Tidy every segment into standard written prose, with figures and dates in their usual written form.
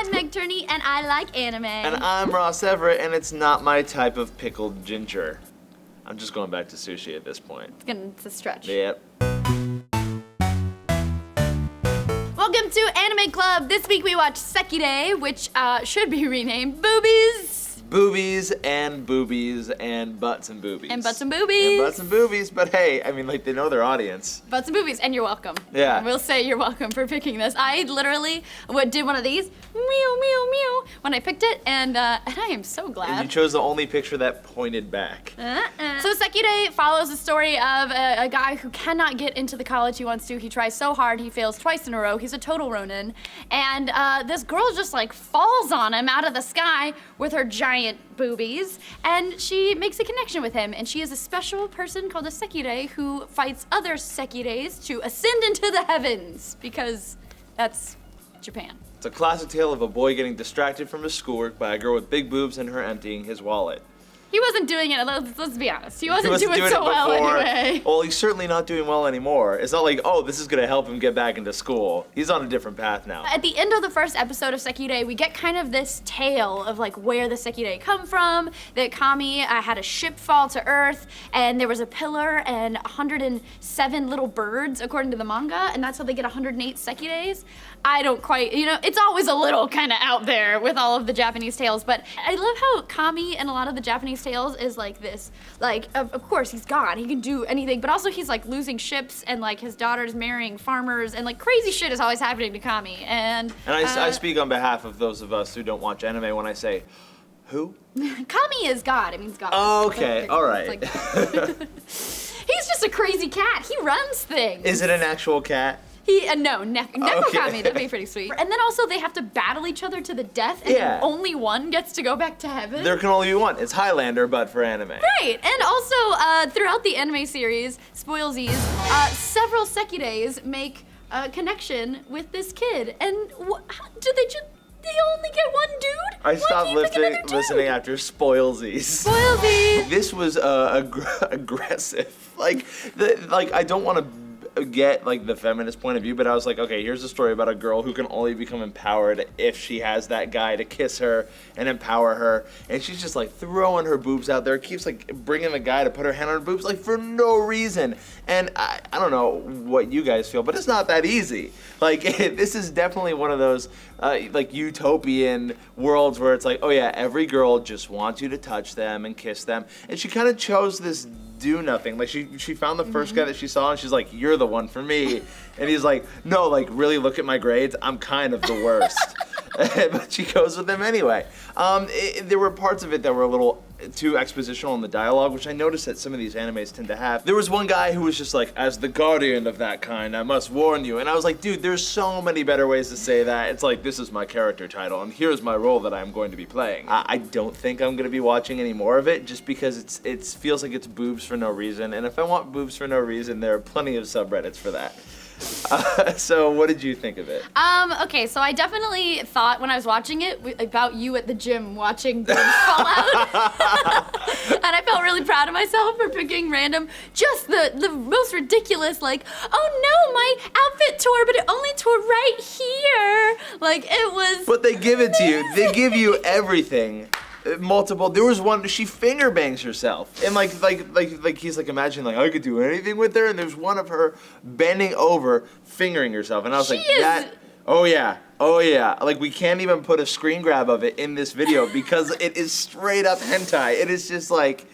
I'm Meg Turney, and I like anime. And I'm Ross Everett, and it's not my type of pickled ginger. I'm just going back to sushi at this point. It's a stretch. Yep. Welcome to Anime Club. This week we watched Sekirei, which should be renamed Boobies. Boobies and boobies and butts and boobies. And butts and boobies. And butts and boobies, but hey, I mean, like, they know their audience. Butts and boobies, and you're welcome. Yeah. We'll say you're welcome for picking this. I literally did one of these, meow, meow, meow, when I picked it, and I am so glad. And you chose the only picture that pointed back. So Sekirei follows the story of a guy who cannot get into the college he wants to. He tries so hard, he fails twice in a row. He's a total Ronin. And this girl just like falls on him out of the sky with her giant boobies, and she makes a connection with him, and she is a special person called a Sekirei who fights other Sekireis to ascend into the heavens, because that's Japan. It's a classic tale of a boy getting distracted from his schoolwork by a girl with big boobs and her emptying his wallet. He wasn't doing it, let's be honest. He wasn't doing so well anyway. Well, he's certainly not doing well anymore. It's not like, oh, this is gonna help him get back into school. He's on a different path now. At the end of the first episode of Sekirei, we get kind of this tale of like where the Sekirei come from, that Kami had a ship fall to Earth, and there was a pillar and 107 little birds, according to the manga, and that's how they get 108 Sekireis. I don't quite, it's always a little kind of out there with all of the Japanese tales, but I love how Kami and a lot of the Japanese tales is like this, like, of course he's God, he can do anything, but also he's like losing ships, and like his daughter's marrying farmers, and like crazy shit is always happening to Kami, and I speak on behalf of those of us who don't watch anime when I say, who? Kami is God, it means God. Oh, okay, alright. Like, he's just a crazy cat, he runs things. Is it an actual cat? No, Neko Kami, that'd be pretty sweet. And then also they have to battle each other to the death, and then only one gets to go back to heaven. There can only be one. It's Highlander, but for anime. Right, and also throughout the anime series, Spoilsies, several Sekireis make a connection with this kid. And they only get one dude? I stopped listening after Spoilsies. Spoilsies! This was aggressive. I don't want to get like the feminist point of view, but I was like, okay, here's a story about a girl who can only become empowered if she has that guy to kiss her and empower her, and she's just like throwing her boobs out there, keeps like bringing the guy to put her hand on her boobs like for no reason. And I don't know what you guys feel, but it's not that easy. Like this is definitely one of those like utopian worlds where it's like, oh yeah, every girl just wants you to touch them and kiss them, and she kind of chose this do nothing. Like she found the first guy that she saw, and she's like, you're the one for me. And he's like, no, like really look at my grades, I'm kind of the worst. But she goes with him anyway. There were parts of it that were a little too expositional in the dialogue, which I noticed that some of these animes tend to have. There was one guy who was just like, as the guardian of that kind, I must warn you. And I was like, dude, there's so many better ways to say that. It's like, this is my character title, and here's my role that I'm going to be playing. I don't think I'm going to be watching any more of it, just because it feels like it's boobs for no reason. And if I want boobs for no reason, there are plenty of subreddits for that. So what did you think of it? Okay, so I definitely thought when I was watching it about you at the gym watching boobs fall out. And I felt really proud of myself for picking random, just the most ridiculous, like, oh no, my outfit tore, but it only tore right here. Like, it was But they give it to you. They give you everything. Multiple. There was one. She finger bangs herself, and like he's like, imagine like I could do anything with her. And there's one of her bending over, fingering herself, and I was like, that. Oh yeah. Like we can't even put a screen grab of it in this video because it is straight up hentai. It is just like.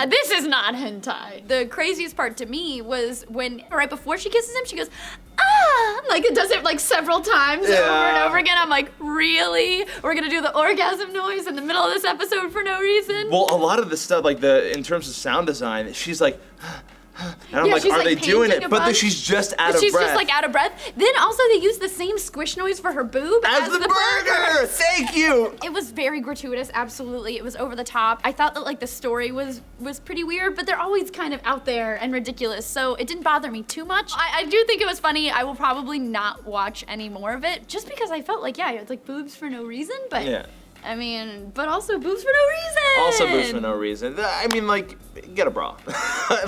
This is not hentai. The craziest part to me was when, right before she kisses him, she goes, ah! Like, it does it, like, several times over and over again. I'm like, really? We're gonna do the orgasm noise in the middle of this episode for no reason? Well, a lot of the stuff, like, in terms of sound design, she's like, and I'm like, are they doing it? But then she's just out of breath. She's just like out of breath. Then also they use the same squish noise for her boob as the burger. Thank you. It was very gratuitous, absolutely. It was over the top. I thought that like the story was pretty weird, but they're always kind of out there and ridiculous, so it didn't bother me too much. I do think it was funny. I will probably not watch any more of it, just because I felt like, yeah, it's like boobs for no reason, but yeah. I mean, but also boobs for no reason. Also boobs for no reason. I mean, like, get a bra.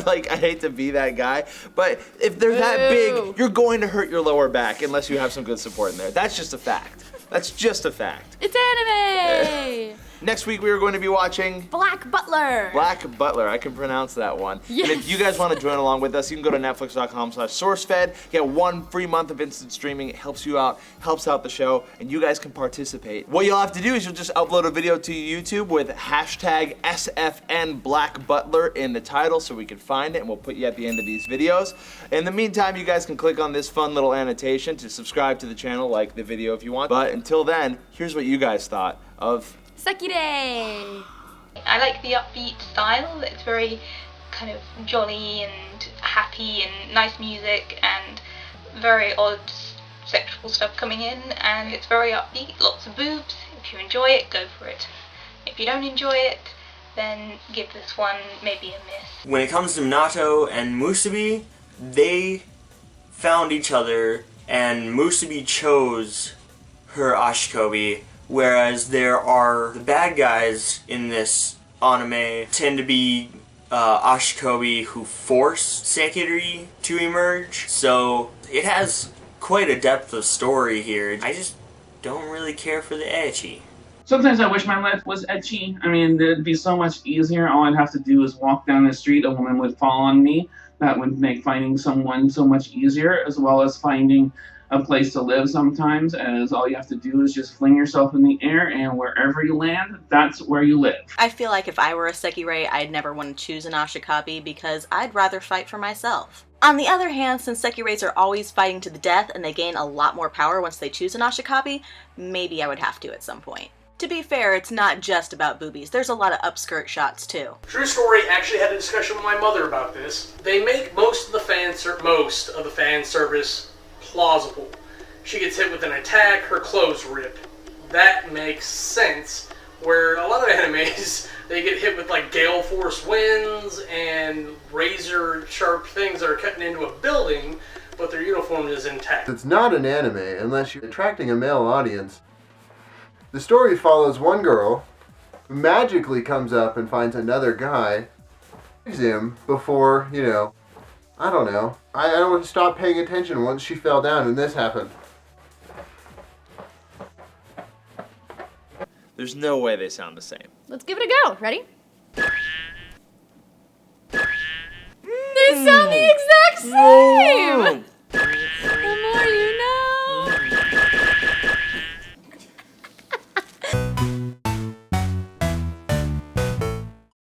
Like, I hate to be that guy, but if they're that big, you're going to hurt your lower back unless you have some good support in there. That's just a fact. That's just a fact. It's anime! Next week we are going to be watching Black Butler. Black Butler. I can pronounce that one. Yes. And if you guys want to join along with us, you can go to netflix.com/SourceFed. Get 1 free month of instant streaming. It helps you out, helps out the show, and you guys can participate. What you'll have to do is you'll just upload a video to YouTube with hashtag SFN Black Butler in the title so we can find it, and we'll put you at the end of these videos. In the meantime, you guys can click on this fun little annotation to subscribe to the channel, like the video if you want. But until then, here's what you guys thought of Sekirei. I like the upbeat style. It's very kind of jolly and happy and nice music and very odd sexual stuff coming in, and it's very upbeat, lots of boobs. If you enjoy it, go for it. If you don't enjoy it, then give this one maybe a miss. When it comes to Minato and Musubi, they found each other and Musubi chose her Ashikobi, whereas there are the bad guys in this anime tend to be Ashikobi who force Sekirei to emerge, so it has quite a depth of story here. I just don't really care for the ecchi. Sometimes I wish my life was ecchi. I mean, it'd be so much easier. All I'd have to do is walk down the street, a woman would fall on me. That would make finding someone so much easier, as well as finding a place to live sometimes, as all you have to do is just fling yourself in the air, and wherever you land, that's where you live. I feel like if I were a Sekirei, I'd never want to choose an Ashikabi because I'd rather fight for myself. On the other hand, since Sekireis are always fighting to the death and they gain a lot more power once they choose an Ashikabi, maybe I would have to at some point. To be fair, it's not just about boobies. There's a lot of upskirt shots too. True story, actually had a discussion with my mother about this. They make most of the fan service plausible. She gets hit with an attack, her clothes rip. That makes sense. Where a lot of animes, they get hit with like gale force winds and razor sharp things that are cutting into a building, but their uniform is intact. It's not an anime unless you're attracting a male audience. The story follows one girl who magically comes up and finds another guy, saves him before, I don't know. I don't stop paying attention once she fell down and this happened. There's no way they sound the same. Let's give it a go. Ready?